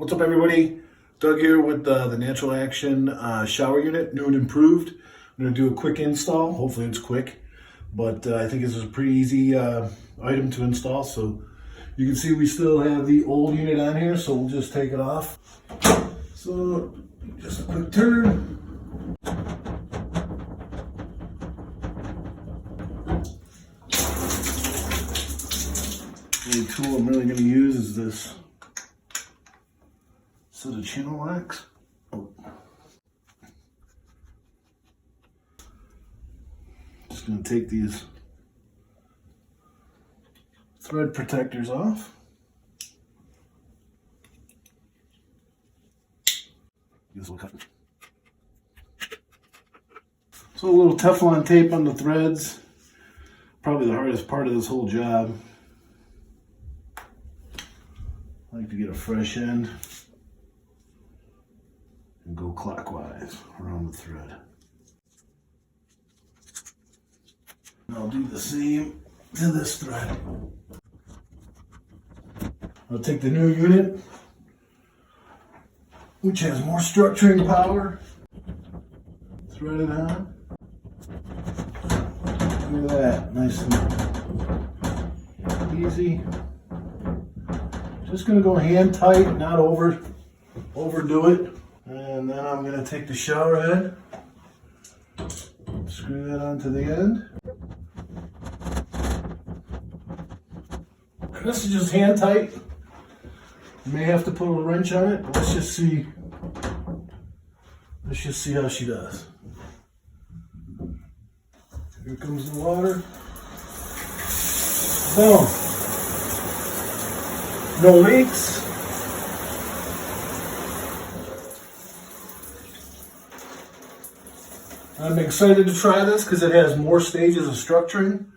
What's up, everybody? Doug here with the Natural Action shower unit, new and improved. I'm going to do a quick install. Hopefully it's quick, but I think this is a pretty easy item to install. So you can see we still have the old unit on here, so we'll just take it off. So just a quick turn. The only tool I'm really going to use is this set of channel locks. Just going to take these thread protectors off. So a little Teflon tape on the threads. Probably the hardest part of this whole job. I like to get a fresh end and go clockwise around the thread. And I'll do the same to this thread. I'll take the new unit, which has more structuring power, thread it on. Look at that, nice and easy. Just gonna go hand tight, not overdo it. And then I'm gonna take the shower head, screw that onto the end. And this is just hand tight. You may have to put a wrench on it, but let's just see how she does. Here comes the water. Boom. No leaks. I'm excited to try this because it has more stages of structuring.